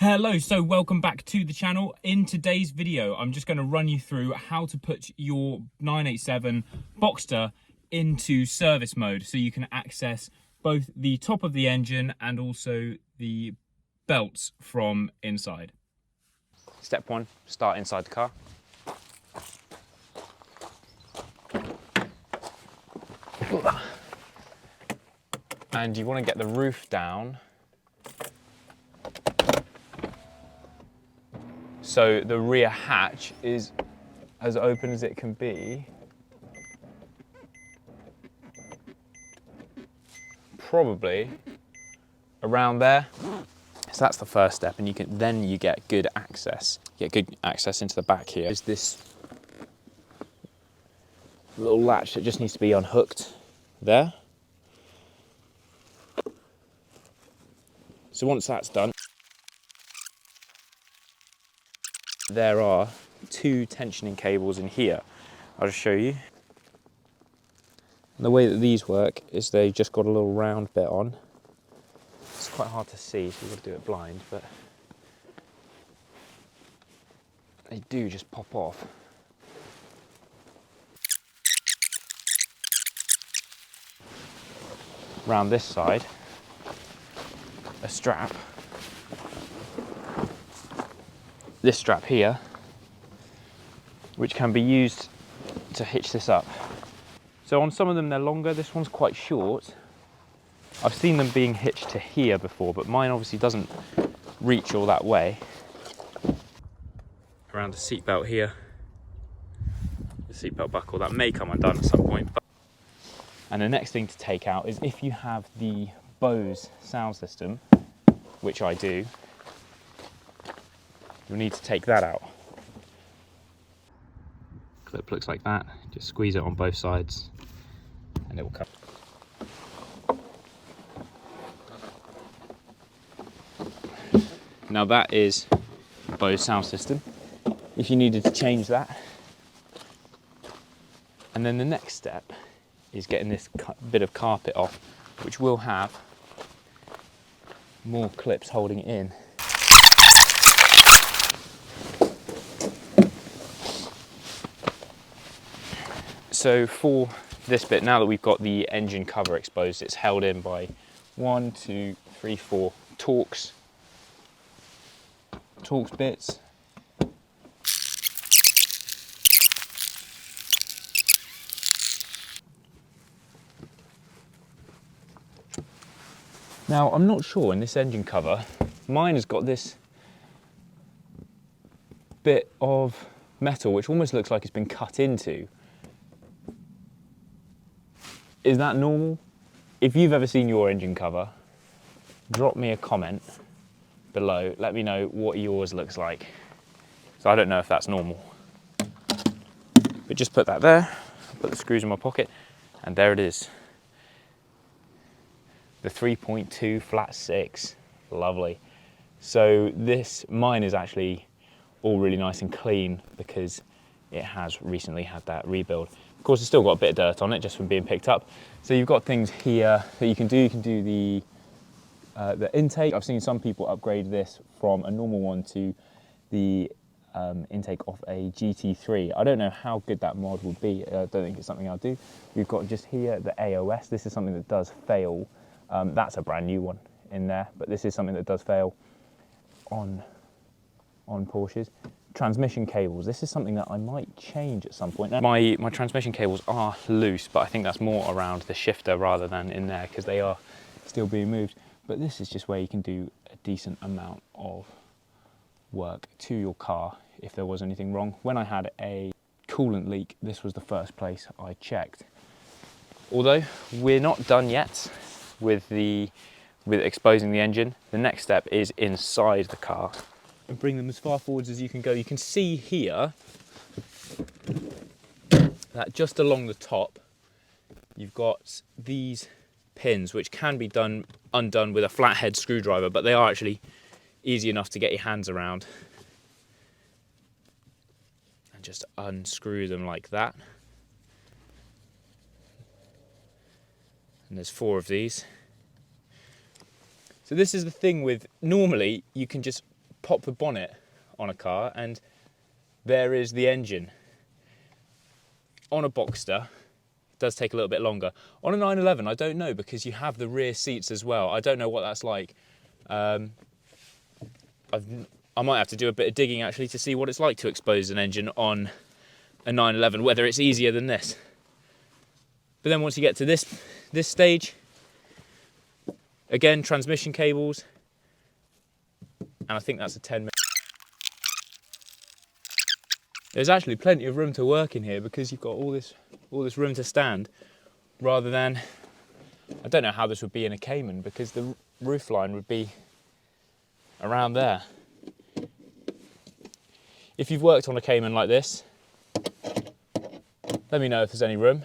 Hello, so welcome back to the channel. In today's video, I'm just going to run you through how to put your 987 Boxster into service mode so you can access both the top of the engine and also the belts from inside. Step one, start inside the car. And you want to get the roof down so the rear hatch is as open as it can be. Probably around there. So that's the first step, and you get good access. You get good access into the back here. There's this little latch that just needs to be unhooked there. So once that's done, there are two tensioning cables in here. I'll just show you. And the way that these work is they just got a little round bit on. It's quite hard to see, so you've got to do it blind, but they do just pop off. Round this side, a strap, this strap here, which can be used to hitch this up. So on some of them they're longer, this one's quite short. I've seen them being hitched to here before, but mine obviously doesn't reach all that way. Around the seat belt here, the seat belt buckle, that may come undone at some point. And the next thing to take out is if you have the Bose sound system, which I do, you'll need to take that out. Clip looks like that, just squeeze it on both sides and it will come. Now that is Bose sound system, if you needed to change that. And then the next step is getting this bit of carpet off, which will have more clips holding it in. So for this bit, now that we've got the engine cover exposed, it's held in by 1, 2, 3, 4 Torx bits. Now, I'm not sure in this engine cover, mine has got this bit of metal which almost looks like it's been cut into. Is that normal? If you've ever seen your engine cover, drop me a comment below. Let me know what yours looks like. So I don't know if that's normal. But just put that there, put the screws in my pocket, and there it is. The 3.2 flat 6, lovely. So mine is actually all really nice and clean because it has recently had that rebuild. Of course, it's still got a bit of dirt on it just from being picked up. So you've got things here that you can do. You can do the intake. I've seen some people upgrade this from a normal one to the intake of a GT3. I don't know how good that mod would be. I don't think it's something I'll do. We've got just here the AOS. This is something that does fail. That's a brand new one in there, but this is something that does fail on Porsches. Transmission cables. This is something that I might change at some point. Now, my transmission cables are loose, but I think that's more around the shifter rather than in there because they are still being moved. But this is just where you can do a decent amount of work to your car if there was anything wrong. When I had a coolant leak, this was the first place I checked. Although we're not done yet with exposing the engine, the next step is inside the car. And bring them as far forwards as you can go. You can see here that just along the top you've got these pins which can be undone with a flathead screwdriver, but they are actually easy enough to get your hands around. And just unscrew them like that. And there's 4 of these. So this is the thing with, normally you can just pop the bonnet on a car and there is the engine. On a Boxster, it does take a little bit longer. On a 911, I don't know, because you have the rear seats as well. I don't know what that's like. I might have to do a bit of digging actually to see what it's like to expose an engine on a 911, whether it's easier than this. But then once you get to this stage, again, transmission cables, and I think that's a 10 minute. There's actually plenty of room to work in here because you've got all this room to stand, rather than, I don't know how this would be in a Cayman, because the roof line would be around there. If you've worked on a Cayman like this, let me know if there's any room.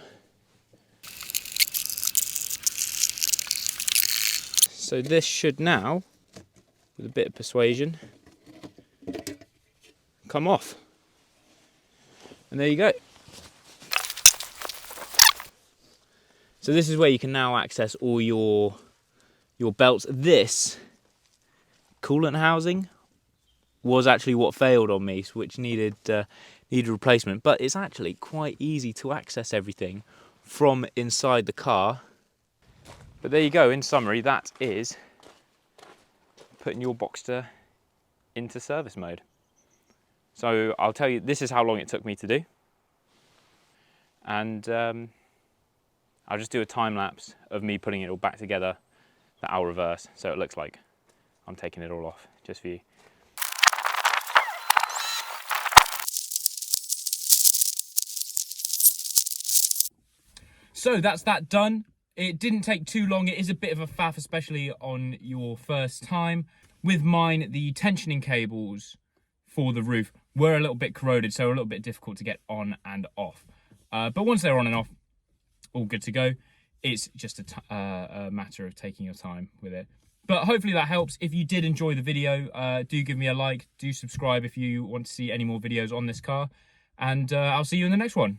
So this should now, with a bit of persuasion, come off. And there you go. So this is where you can now access all your belts. This coolant housing was actually what failed on me, which needed replacement. But it's actually quite easy to access everything from inside the car. But there you go. In summary, that is putting your Boxster into service mode. So I'll tell you, this is how long it took me to do. And I'll just do a time lapse of me putting it all back together that I'll reverse, so it looks like I'm taking it all off, just for you. So that's that done. It didn't take too long. It is a bit of a faff, especially on your first time. With mine, the tensioning cables for the roof were a little bit corroded, so a little bit difficult to get on and off. But once they're on and off, all good to go. It's just a matter of taking your time with it. But hopefully that helps. If you did enjoy the video, do give me a like, do subscribe if you want to see any more videos on this car. And I'll see you in the next one.